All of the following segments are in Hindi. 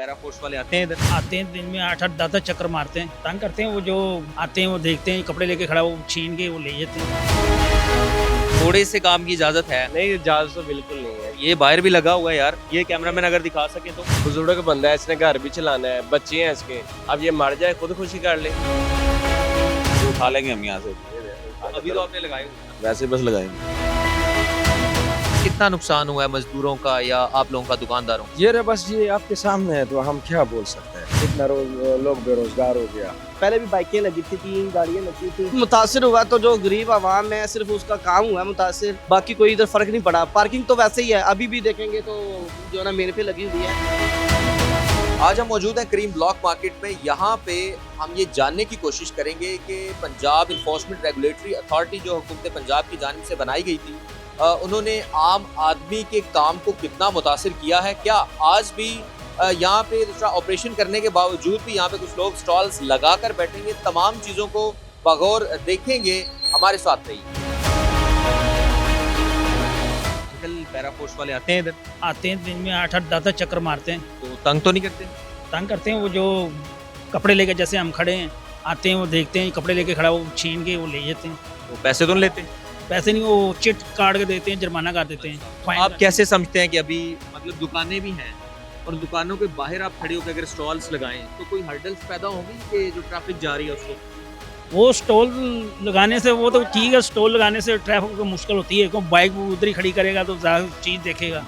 पैरा फोर्स वाले आते हैं इधर? आते हैं दिन में 8-8 10-10 चक्कर मारते हैं, तंग करते हैं। वो जो आते हैं वो देखते हैं कपड़े लेके खड़ा, वो छीन के वो ले जाते हैं। थोड़े से काम की इजाजत है? नहीं, इजाजत तो बिल्कुल नहीं है। ये बाहर भी लगा हुआ है यार, ये कैमरामैन अगर दिखा सके तो। बुजुर्ग बंदा है, इसने घर भी चलाना है, बच्चे हैं इसके, अब ये मर जाए खुद खुशी कर ले। उठा लेंगे हम यहाँ से, अभी तो आपने लगाए हुए हैं। वैसे बस लगाएंगे। कितना नुकसान हुआ है मजदूरों का या आप लोगों का, दुकानदारों का? ये रे बस ये आपके सामने है, तो हम क्या बोल सकते हैं। इतना लोग बेरोजगार हो गया। पहले भी बाइकें लगी थी, 3 गाड़ियां लगी थी। मुतासिर हुआ तो जो गरीब आवाम है, सिर्फ उसका काम हुआ मुतासिर, बाकी कोई इधर फर्क नहीं पड़ा। पार्किंग तो वैसे ही है, अभी भी देखेंगे तो जो है ना मेरे पे लगी हुई है। आज हम मौजूद हैं करीम ब्लॉक मार्केट में। यहाँ पे हम ये जानने की कोशिश करेंगे कि पंजाब इन्फोर्समेंट रेगुलेटरी अथॉरिटी जो हुकूमत पंजाब की जानिब से बनाई गई थी, उन्होंने आम आदमी के काम को कितना मुतासिर किया है। क्या आज भी यहाँ पे दूसरा ऑपरेशन करने के बावजूद भी यहाँ पे कुछ लोग स्टॉल्स लगा कर बैठेंगे? तमाम चीज़ों को बगौर देखेंगे, हमारे साथ रहिए। पैरा फोर्स वाले आते हैं इधर? आते हैं दिन में 8-8 10-10 चक्कर मारते हैं, तो तंग तो नहीं करते? तंग करते हैं। वो जो कपड़े लेके, जैसे हम खड़े हैं, आते हैं वो देखते हैं कपड़े लेके खड़ा, वो छीन के वो ले जाते हैं। तो पैसे तो नहीं लेते? पैसे नहीं, वो चिट काट के देते हैं, जुर्माना कर देते हैं। फाइन आप कर- कैसे समझते हैं कि अभी मतलब दुकानें भी हैं और दुकानों के बाहर आप खड़े होकर अगर स्टॉल्स लगाएं तो कोई हर्डल्स पैदा होंगी कि जो ट्रैफिक जा रही है उसको? वो स्टॉल लगाने से, वो तो ठीक है, स्टॉल लगाने से ट्रैफिक को मुश्किल होती है। क्यों बाइक उधर ही खड़ी करेगा तो ज़्यादा चीज़ देखेगा,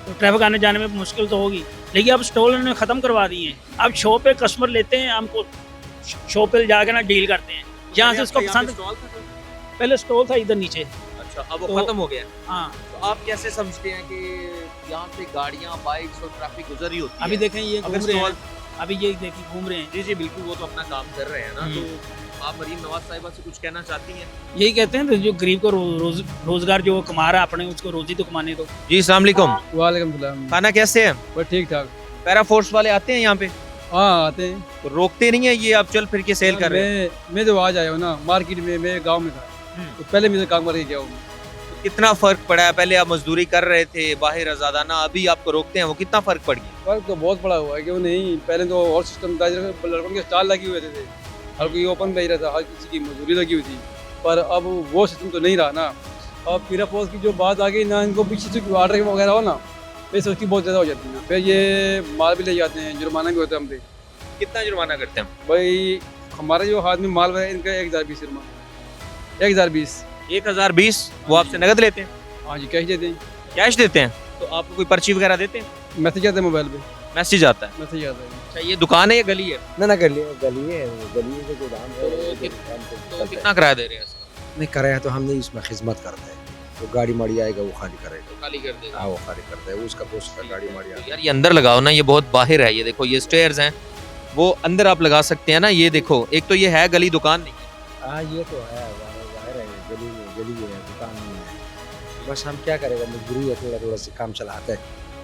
तो ट्रैफिक आने जाने में मुश्किल तो होगी। लेकिन अब स्टॉल इन्होंने ख़त्म करवा दिए हैं। अब शॉप पे कस्टमर लेते हैं, हमको शॉप पे जाकर ना डील करते हैं, जहाँ से उसको पसंद। पहले स्टॉल था इधर नीचे। अच्छा, अब वो तो- खत्म हो गया। हाँ, तो आप कैसे समझते हैं कि यहाँ से गाड़ियाँ, बाइक्स और ट्रैफिक गुजर ही होती है? अभी देखें ये अगर घूम रहे हैं, स्टॉल, अभी ये देखिए घूम रहे हैं। जी जी बिल्कुल, वो तो अपना काम कर रहे हैं ना। तो आप मरीम नवाज साहिबा से कुछ कहना चाहती हैं? यही कहते हैं, तो जो गरीब को रोजगार जो वो कमा रहा है अपने, उसको रोजी तो कमाने दो। जी अस्सलाम वालेकुम। वालेकुम सलाम। खाना कैसे है? बस ठीक ठाक। पैरा फोर्स वाले आते हैं यहाँ पे? हाँ आते हैं। तो रोकते नहीं है ये, आप चल फिर के सेल कर रहे हैं? मैं तो आज आया हूँ ना, मार्केट में, मैं गांव में था, तो पहले मैं तो काम करके गया हूँ। तो कितना फर्क पड़ा है? पहले आप मजदूरी कर रहे थे बाहर आजादाना, अभी आपको रोकते हैं, वो कितना फर्क पड़ गया? फर्क तो बहुत बड़ा हुआ है, क्यों नहीं। पहले तो और सिस्टम था, लड़कों के स्टॉल लगे हुए थे, हर कोई ओपन पे ही रहता, हर किसी की मजदूरी लगी हुई थी। पर अब वो सिस्टम तो नहीं रहा ना। अब पीरा फोर्स की जो बात आ गई ना, इनको पीछे से ऑर्डर वगैरह हो ना, पैसे उसकी बहुत ज़्यादा हो जाती है। फिर ये माल भी ले जाते हैं, जुर्माना भी होता है हम पे। कितना जुर्माना करते हैं? भाई हमारे जो हाथ में माल है, इनका 1020 जुर्माना, 1020। 1020 वो आपसे नगद लेते हैं? हाँ जी, कैश देते हैं। कैश देते हैं? तो आपको कोई पर्ची वगैरह देते हैं? मैसेज आता है मोबाइल पे, मैसेज आता है? मैसेज आता है। अच्छा, ये दुकान है या गली है? ना गली है के गोदाम तो तो कितना किराया दे रहे हैं इसका? नहीं कराया तो हम नहीं, इसमें खिदमत करते हैं। तो गाड़ी माड़ी आएगा वो खाली करेगा। खाली कर देगा? हाँ वो खाली करता है, उसका दोस्त का गाड़ी माड़ी आएगा। यार ये अंदर लगाओ ना, ये बहुत बाहर है। ये देखो ये स्टेयर्स हैं, वो अंदर आप लगा सकते हैं ना। ये देखो, एक तो ये है गली, दुकान नहीं है। हाँ ये तो है, बाहर है, गली है, दुकान नहीं है। बस हम क्या करेगा, मजबूरी है, थोड़ा थोड़ा से काम चलाते हैं।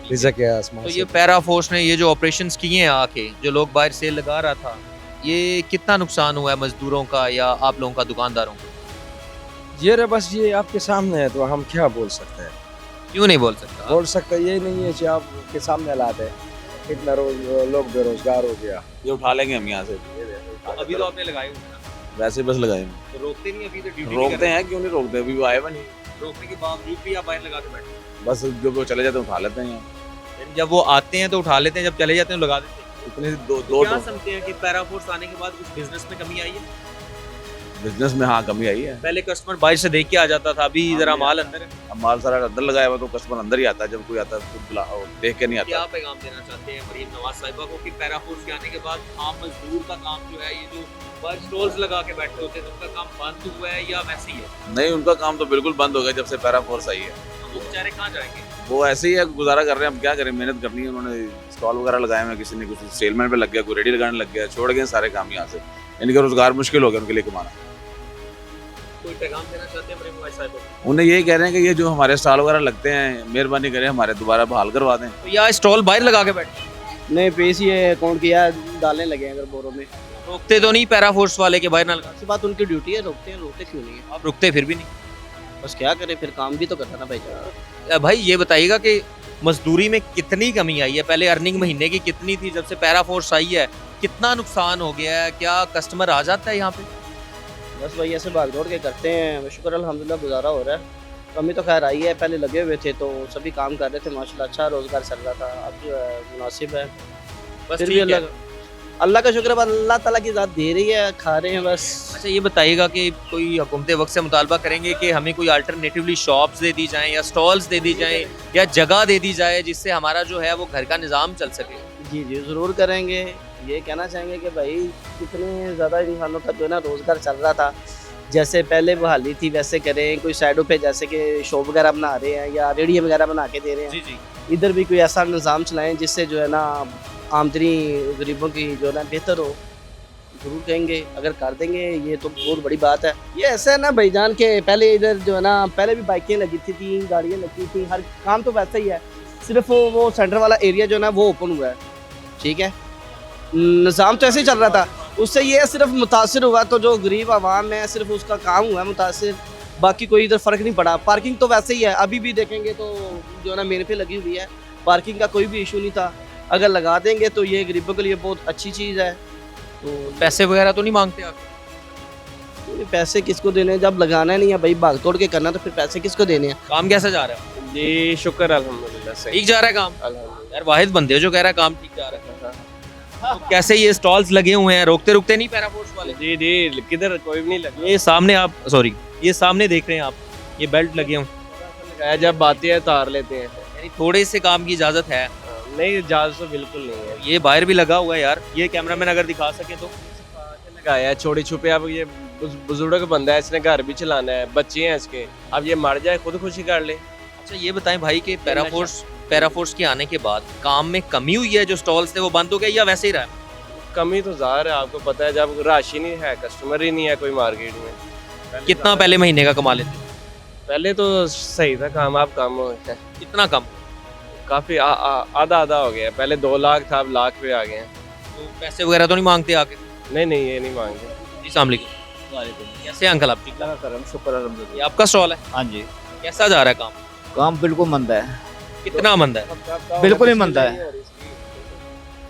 रिज़्क़ है आसमान तो से। ये पैरा फोर्स ने ये जो ऑपरेशंस किए हैं आके, जो लोग बाहर सेल लगा रहा था, ये कितना नुकसान हुआ है मजदूरों का या आप लोगों का, दुकानदारों का? ये रे बस ये आपके सामने है, तो हम क्या बोल सकते हैं। क्यों नहीं बोल सकता? बोल सकते ये नहीं है कि आपके सामने हालात है। इतना लोग बेरोजगार हो गया। ये उठा लेंगे हम यहाँ से, अभी तो आपने लगाए हुए हैं ना, वैसे बस लगाएंगे। तो रोकते नहीं? अभी तो ड्यूटी रोकते हैं, क्यों नहीं रोकते, अभी वो आए हुए नहीं। रोकने के बावजूद भी आप बाहर लगा के बैठे हैं। बस जब वो चले जाते हैं उठा लेते हैं यहाँ। यानी जब वो आते हैं तो उठा लेते हैं, जब चले जाते हैं तो लगा देते हैं। इतने दो क्या समझते हैं कि पैरा फोर्स आने के बाद कुछ बिजनेस में कमी आई है? बिजनेस में हाँ कमी आई है। पहले कस्टमर बाहर से देख के आ जाता था, अभी जरा माल अंदर है। अब माल सारा अंदर लगाया हुआ तो कस्टमर अंदर ही आता है, जब कोई आता है तो देख के नहीं क्या आता। पैगाम देना चाहते हैं मरीम नवाज साहिबा को कि पैरा फोर्स के आने के बाद आम मजदूर का काम जो है, ये जो बाहर स्टॉल्स लगा के बैठे होते हैं, उनका काम बंद हुआ है या वैसे ही है? नहीं, उनका काम तो बिल्कुल बंद हो गया जब से पैरा फोर्स आई है। वो बेचारे कहाँ जाएंगे? वो ऐसे ही है, गुजारा कर रहे हैं। हम क्या करें, मेहनत करनी है। उन्होंने स्टॉल वगैरह लगाए हैं, किसी ने कुछ सेलमैन पे लग गया, कोई रेडी लगाने लग गया, छोड़ गए सारे काम यहाँ से। इनका रोजगार मुश्किल हो गया उनके लिए कमाना। कोई पैगाम देना चाहते हैं मरीम नवाज साहिबा को? उन्हें यही कह रहे हैं कि ये जो हमारे स्टॉल वगैरह लगते हैं, मेहरबानी करें हमारे दोबारा बहाल करवा दें। तो या स्टॉल बाहर लगा के बैठे? नहीं, पेश ये अकाउंट किया, डालने लगे हैं अगर बोरों में। रोकते तो नहीं पैरा फोर्स वाले के बाहर ना लगा? ऐसी बात उनकी ड्यूटी है, रोकते हैं, रोकते क्यों नहीं है। आप रुकते फिर भी नहीं? बस क्या करें, फिर काम भी तो करना ना भाई। भाई ये बताइएगा कि मजदूरी में कितनी कमी आई है? पहले अर्निंग महीने की कितनी थी, जब से पैरा फोर्स आई है कितना नुकसान हो गया है? क्या कस्टमर आ जाता है यहाँ पे? बस भाई ऐसे भाग दौड़ के करते हैं, शुक्र अल्हम्दुलिल्लाह गुजारा हो रहा है। कमी तो खैर आई है, पहले लगे हुए थे तो सभी काम कर रहे थे माशाल्लाह, अच्छा रोज़गार चल रहा था। अब जो है मुनासिब है, बस फिर भी ठीक है। अल्लाह का शुक्र है, बस अल्लाह ताला की ज़ात दे रही है, खा रहे हैं बस। अच्छा ये बताइएगा कि कोई हुकूमत वक्त से मुतालबा करेंगे कि हमें कोई अल्टरनेटिवली शॉप्स दे दी जाएं या स्टॉल्स दे दी जाएं या जगह दे दी जाए जिससे हमारा जो है वो घर का निज़ाम चल सके? जी जी ज़रूर करेंगे। ये कहना चाहेंगे कि भाई कितने ज़्यादा इंसानों का जो है ना रोज़गार चल रहा था, जैसे पहले बहाली थी वैसे करें। कोई साइडों पे जैसे कि शॉप वगैरह बना रहे हैं या रेडी वगैरह बना के दे रहे हैं, जी जी। इधर भी कोई ऐसा निज़ाम चलाएं जिससे जो है ना आमदनी गरीबों की जो है ना बेहतर हो। ज़रूर कहेंगे, अगर कर देंगे ये तो बहुत बड़ी बात है। ये ऐसा है ना भाईजान के पहले इधर जो है ना पहले भी बाइकें लगी थी, गाड़ियाँ लगी थी, हर काम तो वैसा ही है, सिर्फ वो सेंटर वाला एरिया जो है ना वो ओपन हुआ है, ठीक है। निज़ाम तो ऐसे ही चल रहा था, उससे ये सिर्फ मुतासिर हुआ तो जो गरीब आवाम है सिर्फ उसका काम हुआ है मुतासिर, बाकी कोई इधर फ़र्क नहीं पड़ा। पार्किंग तो वैसे ही है, अभी भी देखेंगे तो जो है ना मेरे पे लगी हुई है, पार्किंग का कोई भी इशू नहीं था। अगर लगा देंगे तो ये गरीबों के लिए बहुत अच्छी चीज़ है। तो पैसे वगैरह तो नहीं मांगते आप? ये पैसे किसको देने हैं, जब लगाना नहीं है भाई भाग तोड़ के करना, तो फिर पैसे किसको देने हैं। काम कैसा जा रहा है? जी शुक्र अल्हम्दुलिल्लाह सही ठीक जा रहा है काम? अल्हम्दुलिल्लाह। यार वाहिद बंदे हो जो कह रहा है काम ठीक जा रहा है। तो कैसे ये स्टॉल्स लगे हुए हैं, रोकते रुकते नहीं पैरा फोर्स वाले? जी जी किधर कोई भी नहीं लगा। ये सामने आप सॉरी ये सामने देख रहे हैं आप, ये बेल्ट लगे हुए लगाया जब आती है तार लेते हैं। यानी थोड़े से काम की इजाजत है। नहीं इजाजत तो बिल्कुल नहीं है। ये बाहर भी लगा हुआ है यार, ये कैमरामैन अगर दिखा सके तो। लगाया है छोटी छुपे, अब ये बुजुर्ग बंदा है, इसने घर भी चलाना है, बच्चे हैं इसके, अब ये मर जाए खुद खुशी कर ले। अच्छा ये बताएं भाई कि पैरा फोर्स के आने के बाद काम में कमी हुई है? जो स्टॉल्स थे वो बंद हो गए या वैसे ही रहा? कमी तो ज़ाहिर है, आपको पता है जब राशि नहीं है, कस्टमर ही नहीं है कोई मार्केट में। कितना पहले महीने का कमा लेते? पहले तो सही था काम, अब कम हो गया, कितना कम? काफ़ी आधा आधा हो गया। पहले 2 लाख था, अब लाख पे आ गए हैं। तो पैसे वगैरह तो नहीं मांगते आके? नहीं ये नहीं मांगते। जी अस्सलाम वालेकुम। कैसे अंकल आप? ठीक अल्लाह का करम, शुक्र अल्हम्दुलिल्लाह। ये आपका स्टॉल है? हाँ जी, कैसा जा रहा है काम? काम बिल्कुल मंदा है, कितना मंदा है? बिल्कुल ही मंदा है।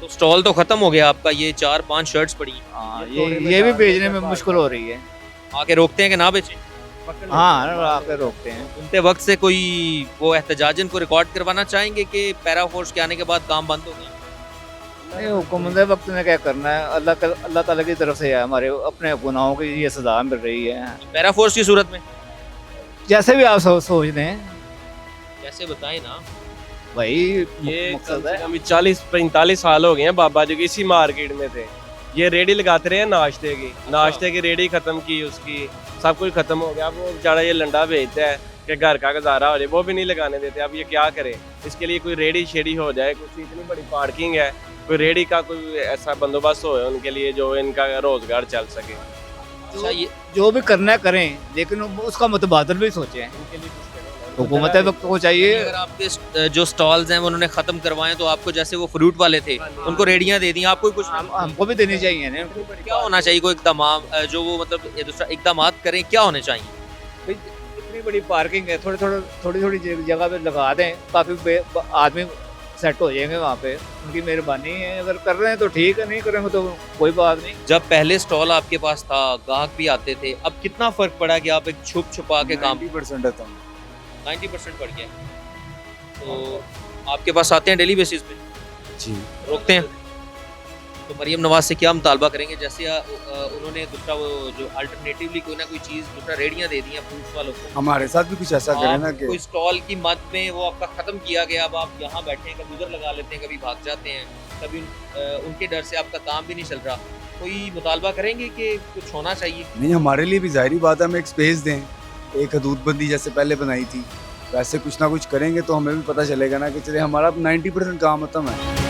तो स्टॉल तो खत्म हो गया आपका, ये 4-5 शर्ट्स पड़ी हैं। हाँ, ये भी बेचने में मुश्किल हो रही है। आके रोकते हैं कि ना बेचें? हाँ आकर रोकते हैं। उनते वक्त से कोई वो एहतजाजन को रिकॉर्ड करवाना चाहेंगे कि पैरा फोर्स के आने के बाद काम बंद हो गया? नहीं, हुकूमत वक्त में क्या करना है, अल्लाह ताला की तरफ से है, हमारे अपने गुनाहों की ये सजा मिल रही है। पैरा फोर्स की सूरत में जैसे भी आप सोच दें कैसे बताएं ना? भाई, ये मकसद है। 40-45 साल हो गए हैं बाबा जी की इसी मार्केट में थे। ये रेडी लगाते रहे नाश्ते की रेडी खत्म की, उसकी सब कुछ खत्म हो गया। अब वो बेचारा ये लंडा भेजता है कि घर का गुजारा हो जाए, वो भी नहीं लगाने देते। अब ये क्या करे, इसके लिए कोई रेडी शेडी हो जाए, कुछ इतनी बड़ी पार्किंग है, कोई रेडी का कोई ऐसा बंदोबस्त हो उनके लिए जो इनका रोजगार चल सके। अच्छा ये जो भी करना है करें, लेकिन उसका मुतबादल भी सोचें। हुकूमत वक्त को चाहिए। अगर आपके जो स्टॉल्स हैं वो उन्होंने खत्म करवाए तो आपको, जैसे वो फ्रूट वाले थे उनको रेडियां दे दी, आपको कुछ हमको भी देनी चाहिए ना। क्या होना चाहिए? कोई इकदाम जो वो मतलब ये दूसरा इकदाम करें, क्या होने चाहिए? इतनी बड़ी पार्किंग है, थोड़ी जगह पे लगा दें, काफ़ी आदमी सेट हो जाएंगे वहाँ पे। उनकी मेहरबानी है, अगर कर रहे हैं तो ठीक है, नहीं करेंगे तो कोई बात नहीं। जब पहले स्टॉल आपके पास था, ग्राहक भी आते थे, अब कितना फर्क पड़ा कि आप एक छुपा के काम? 90% है। 90% बढ़ गया। तो आपके पास आते हैं डेली बेसिस पे? जी। रोकते हैं? तो मरियम नवाज से क्या मुतालबा करेंगे, जैसे उन्होंने दूसरा वो जो अल्टरनेटिवली कोई ना कोई चीज़ दूसरा रेडियाँ दे दी हैं फ्रूट्स वालों को, हमारे साथ भी कुछ ऐसा करें ना कि कोई स्टॉल की मद में वो आपका ख़त्म किया गया, अब आप यहाँ बैठे हैं, कभी उधर लगा लेते हैं, कभी भाग जाते हैं, कभी उनके डर से आपका काम भी नहीं चल रहा, कोई मुतालबा करेंगे कि कुछ होना चाहिए? नहीं, हमारे लिए भी जाहिर बात है, हमें एक स्पेस दें, एक हदूदबंदी जैसे पहले बनाई थी वैसे कुछ ना कुछ करेंगे तो हमें भी पता चलेगा ना कि चले हमारा 90% काम खत्म है।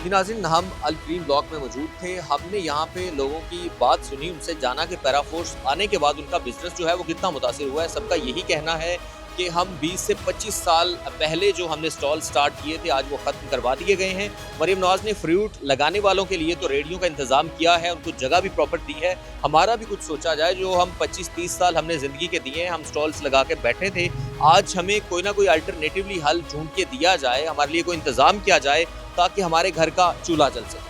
नाज़रीन, हम अल ग्रीन ब्लॉक में मौजूद थे। हमने यहाँ पे लोगों की बात सुनी, उनसे जाना कि पैरा फोर्स आने के बाद उनका बिजनेस जो है वो कितना मुतासिर हुआ है। सबका यही कहना है कि हम 20 से 25 साल पहले जो हमने स्टॉल स्टार्ट किए थे आज वो ख़त्म करवा दिए गए हैं। मरीम नवाज़ ने फ्रूट लगाने वालों के लिए तो रेडियो का इंतज़ाम किया है, उनको जगह भी प्रॉपर दी है। हमारा भी कुछ सोचा जाए, जो हम 25-30 साल हमने ज़िंदगी के दिए हैं, हम स्टॉल्स लगा के बैठे थे, आज हमें कोई ना कोई अल्टरनेटिवली हल ढूंढ के दिया जाए, हमारे लिए कोई इंतज़ाम किया जाए ताकि हमारे घर का चूल्हा जल सके।